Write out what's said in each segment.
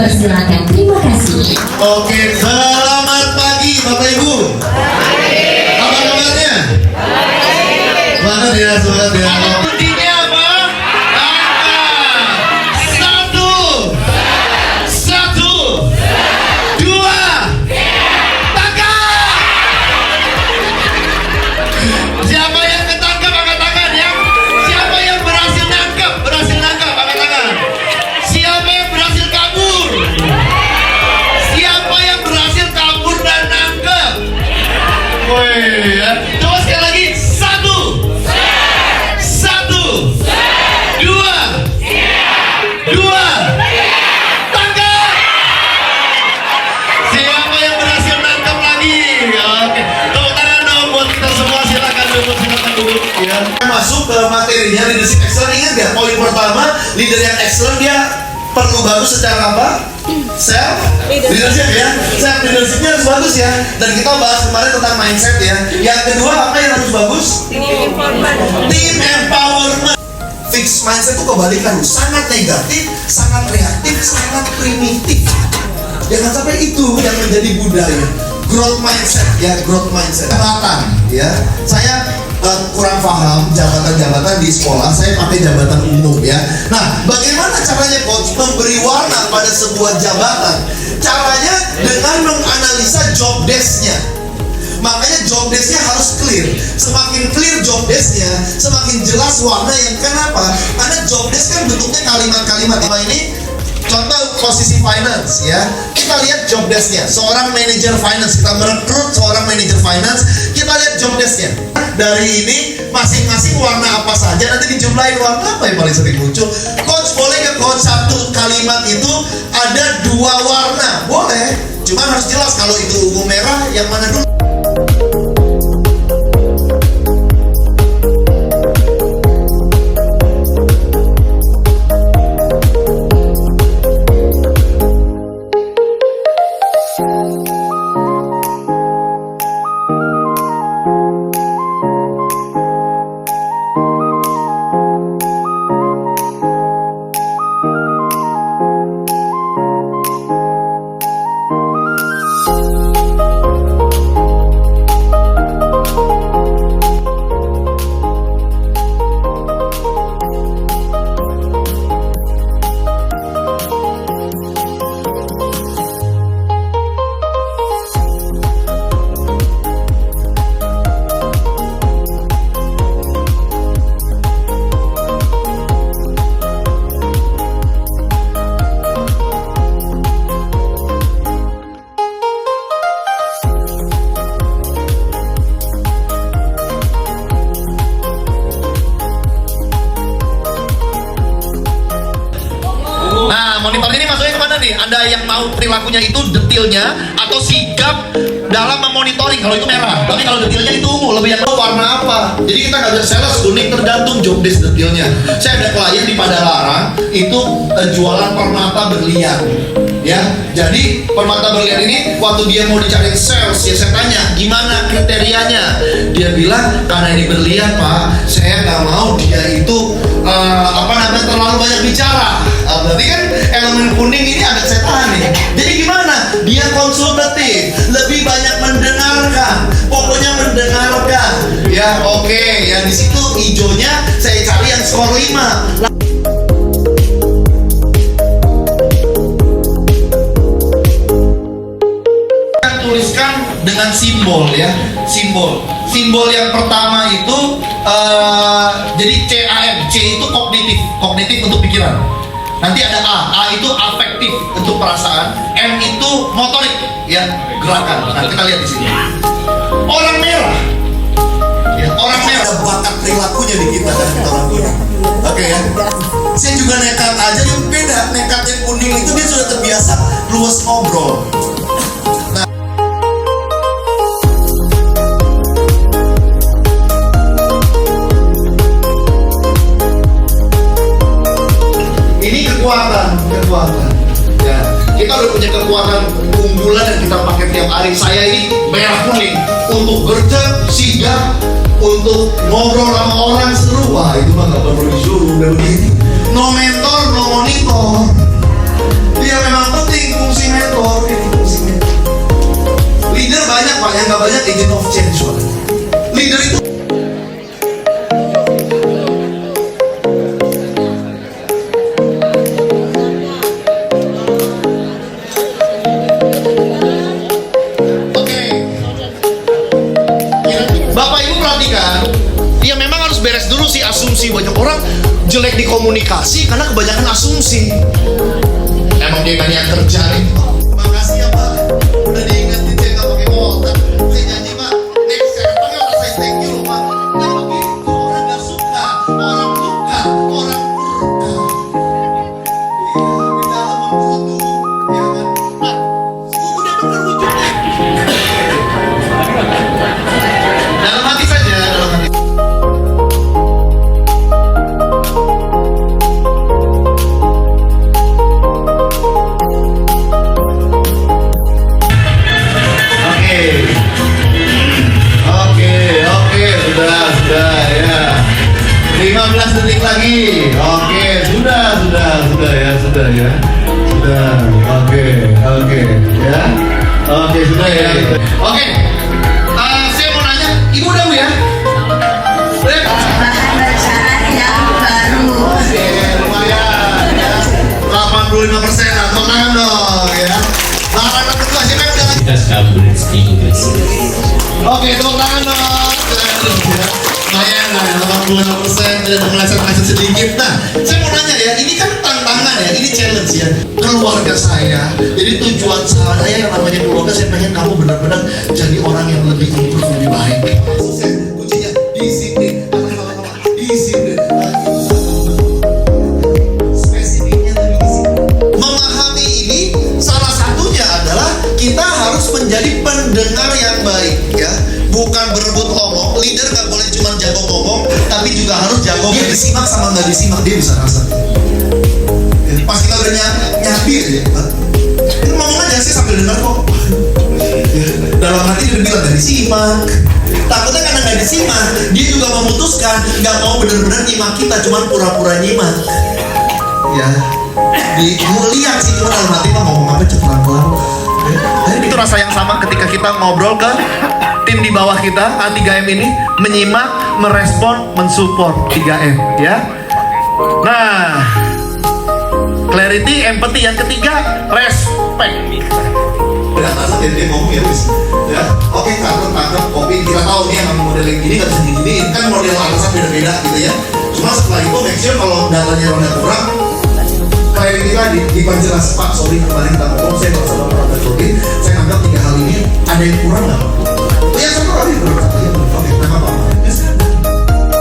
dipersilakan. Terima kasih. Oke, selamat pagi Bapak Ibu. Apa kabarnya? Semangat ya, semangat ya. Kuncinya apa? Angka. Satu, dua, tangkap. Siapa yang ketangkap angkat tangan ya? Siapa yang berhasil nangkap angkat tangan. Siapa yang berhasil kabur? Siapa yang berhasil kabur dan nangkep? Woi, ya. Coba sekali lagi. Dua, tangkap. Siapa yang berhasil nangkap lagi? Oke, tepuk tangan dong buat kita semua. Silakan duduk ya. Masuk ke materinya leadership excellent. Ingat ya, poin pertama, leader yang excellent dia perlu bagus secara apa? Self leadership ya. Self leadershipnya harus bagus ya. Dan kita bahas kemarin tentang mindset ya. Yang kedua apa yang harus bagus? Team empowerment. Fixed mindset itu kebalikan, sangat negatif, sangat reaktif, sangat primitif. Jangan sampai itu yang menjadi budaya. Growth mindset ya, growth mindset. Jabatan ya. Saya kurang paham jabatan-jabatan di sekolah, saya pakai jabatan umum ya. Nah, bagaimana caranya coach memberi warna pada sebuah jabatan? Caranya dengan menganalisa job desk-nya. Makanya job desk-nya harus clear. Semakin clear job desk-nya, semakin jelas warna yang kenapa? Karena job desk kan bentuknya kalimat-kalimat. Ini contoh posisi finance ya. Kita lihat job desk-nya. Seorang manajer finance, kita merekrut seorang manajer finance, kita lihat job desk-nya. Dari ini masing-masing warna apa saja, nanti dijumlahin warna apa yang paling sering muncul. Coach, boleh nggak coach satu kalimat itu ada dua warna? Boleh. Cuman harus jelas kalau itu ungu merah yang mana dulu. Monitor ini masuknya kemana nih? Anda yang mau perilakunya itu detailnya atau sigap dalam memonitoring, kalau itu merah. Tapi kalau detailnya itu ungu, lebih yang warna apa? Jadi kita nggak bisa sales kuning, tergantung job desk detailnya. Saya ada klien di Padalarang itu jualan permata berlian. Ya, jadi permata berlian ini waktu dia mau dicari sales, ya saya tanya gimana kriterianya. Dia bilang karena ini berlian pak, saya nggak mau dia itu terlalu banyak bicara. Berarti kan elemen kuning ini ada setan nih. Jadi gimana? Dia konsultatif, lebih banyak mendengarkan. Pokoknya mendengarkan. Ya oke, ya di situ hijaunya saya cari yang skor 5. Tuliskan dengan simbol ya, simbol yang pertama itu jadi CAM, C itu kognitif untuk pikiran. Nanti ada A itu afektif untuk perasaan, M itu motorik ya, gerakan. Nah kita lihat di sini. Orang merah ada bakat perilakunya di kita kan, kita orang kuning. Oke ya. Saya juga nekat aja, yang beda. Nekat yang kuning itu dia sudah terbiasa luas ngobrol. Kekuatan ya, kita udah punya kekuatan unggulan yang kita pakai tiap hari. Saya ini merah kuning untuk kerja, sigap, untuk ngobrol sama orang seru. Wah itu mah gak perlu disuruh, udah begini. No mentor, no monitor. Dia memang penting komunikasi karena kebanyakan asumsi. Emang dia nggak niat kerja nih. Makasih ya Pak, udah diingetin dia nggak pakai motor. Saya janji Pak, next saya pakai orang saya thank you loh Pak. Nah begitu orang nggak suka, orang luka, orang murka. Iya, di dalam mengkutu, ya kan? Nah, udah bener wujudnya. Dalam hati saja, dalam hati. Sudah ya. 15 detik lagi. Oke, sudah ya. Sudah. Oke ya. Oke, sudah ya. Oke. Saya mau nanya, Ibu udah Bu ya? Bahan bacaan yang baru. Oke, lumayan ya. 85% atau tangan dong ya. Langkah kedua siapa yang udah Oke, tepuk tangan dong. Lumayan lah, 86% dan meleset-meleset sedikit. Nah, saya mau nanya ya, ini kan tantangan ya, ini challenge ya. Keluarga saya, jadi tujuan saya yang namanya keluarga, saya pengen kamu benar-benar jadi orang yang lebih improve, lebih baik. Sukses, kuncinya disiplin. Disiplin. Spesifiknya tadi disiplin. Memahami ini, salah satunya adalah kita harus menjadi pendengar yang baik ya. Bukan berebut ngomong, leader gak boleh cuma jago ngomong, tapi juga harus jago dia disimak sama nggak disimak, dia bisa rasa. Jadi pas kita udah nyapir ya, itu ngomong aja sih sambil dengar kok. Dalam hati dia bilang gak disimak. Takutnya karena gak disimak, dia juga memutuskan gak mau benar-benar nyimak kita, cuma pura-pura nyimak. Ya, lihat sih cuma dalam hati mah ngomong apa cepat pelan. Itu rasa yang sama ketika kita ngobrol ke tim di bawah kita, A3M ini menyimak, merespon, mensupport 3M ya. Nah, clarity, empathy, yang ketiga respect. Udah tahu dia ngomong ya wis. Ya, oke tangkap kopi, kita tahu nih yang model yang gini nggak bisa diginiin, kan model alasan beda-beda gitu ya. Cuma setelah itu make sure kalau datanya rada kurang, clarity tadi diperjelas Pak, sorry kemarin kita ngomong saya nggak salah orang Jody, saya anggap 3 hal ini ada yang kurang nggak? Ya satu lagi berkata ya, oke, nah apa?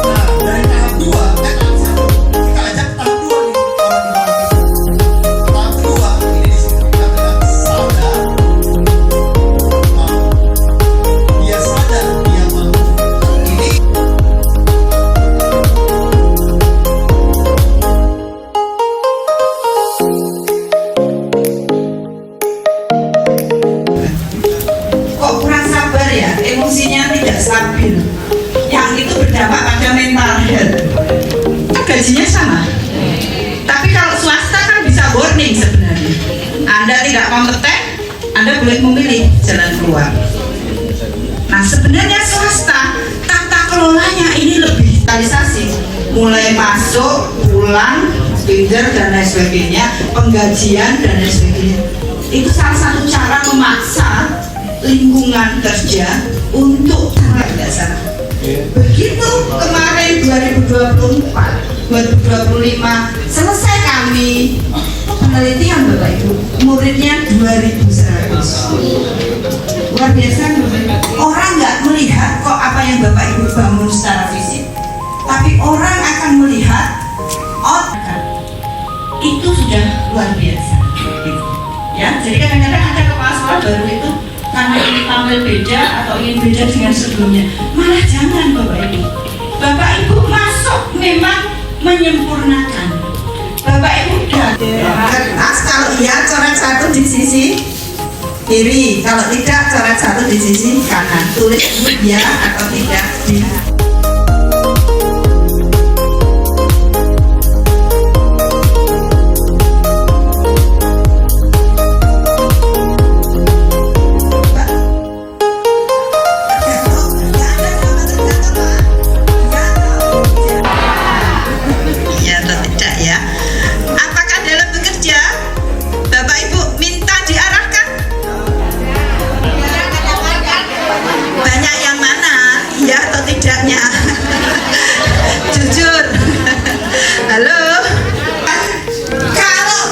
Nah dari tahap 2, tahap 1 kita ajak tahap 2 nih orang di bawah kita. Tahap 2 ini disebutkan dengan sadar, mau. Dia sadar, dia mau. Ini emosinya tidak stabil, yang itu berdampak pada mental health. Gajinya sama, tapi kalau swasta kan bisa warning sebenarnya. Anda tidak kompeten, Anda boleh memilih jalan keluar. Nah sebenarnya swasta tata kelolanya ini lebih digitalisasi, mulai masuk, pulang, pindah dan lain sebagainya, penggajian dan lain sebagainya. Itu salah satu cara memaksa lingkungan kerja untuk tidak salah. Begitu kemarin 2024, 2025 selesai kami penelitian Bapak Ibu, muridnya 2.100. Luar biasa. Orang nggak melihat kok apa yang Bapak Ibu bangun secara fisik, tapi orang akan melihat outcome. Itu sudah luar biasa. Ya, jadi kadang-kadang ada kepala sekolah baru itu karena ingin tampil beda atau ingin beda dengan sebelumnya, malah jangan Bapak Ibu. Bapak Ibu masuk memang menyempurnakan. Bapak Ibu udah kertas, kalau iya coret 1 di sisi kiri, kalau tidak coret 1 di sisi kanan. Tulis ya atau tidak.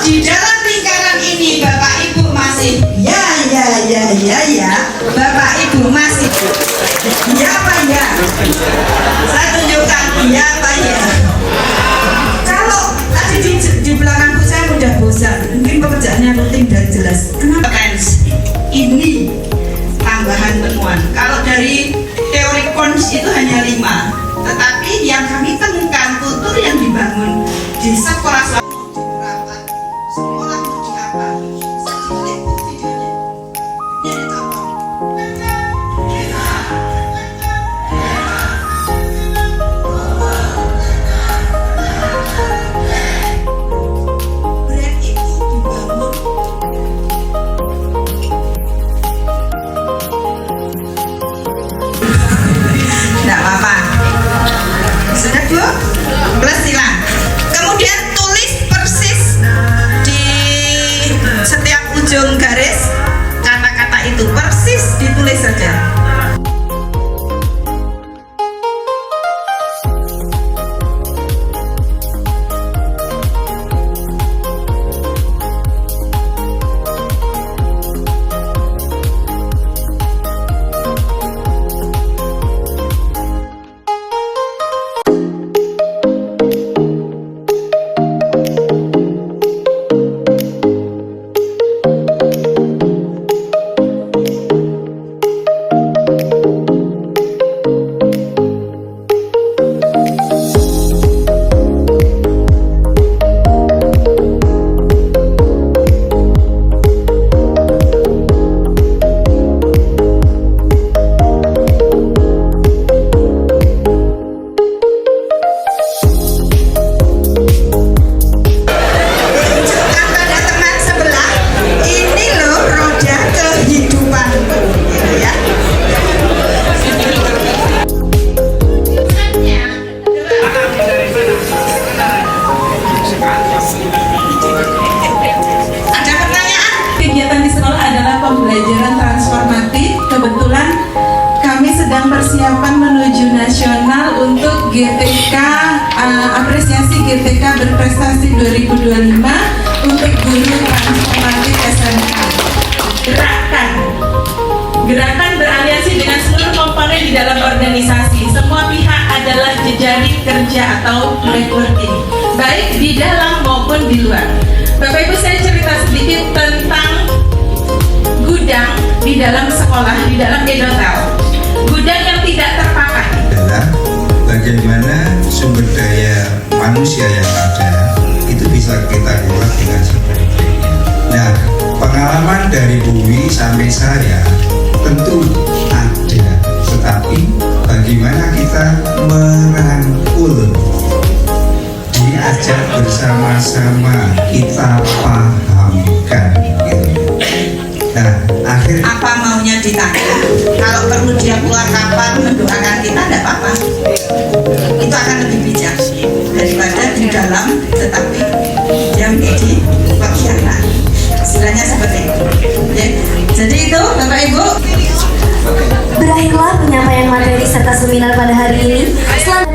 di dalam lingkaran ini Bapak Ibu masih ya, Bapak Ibu masih ya apa ya? Saya tunjukkan ya apa ya. Kalau tadi di belakangku saya mudah bosan, mungkin pekerjaannya rutin dan jelas. Kenapa? Ini tambahan temuan. Kalau dari teori Kons itu hanya 5, tetapi yang kami temukan tutur yang dibangun di sekolah sekolah di apa? Saya lihat videonya. Ini ada contoh. Brand itu dibangun. Tidak apa-apa. Sudah Bu? Plus silang. Kemudian tulis persis di setiap ujung garis kata-kata itu persis ditulis saja. Pembelajaran transformatif. Kebetulan kami sedang persiapan menuju nasional untuk GTK, apresiasi GTK berprestasi 2025 untuk guru transformatif SMK. Gerakan beraliansi dengan seluruh komponen di dalam organisasi. Semua pihak adalah jejaring kerja atau networking, baik di dalam maupun di luar. Bapak Ibu, saya cerita sedikit tentang gudang di dalam sekolah, di dalam edotel. Gudang yang tidak terpakai adalah bagaimana sumber daya manusia yang ada itu bisa kita kelola dengan sebaik-baiknya. Nah, pengalaman dari Buwi sampai saya tentu ada, tetapi bagaimana kita merangkul, diajak bersama-sama, kita pahamkan gitu. Nah, akhirnya Apa maunya ditanya? Kalau perlu dia keluar kapal mendoakan kita, tidak apa-apa. Itu akan lebih bijak daripada di dalam, tetapi dia menjadi pengkhianat. Istilahnya seperti itu. Ya. Jadi itu, Bapak Ibu. Berakhirlah penyampaian materi serta seminar pada hari ini. Selanjutnya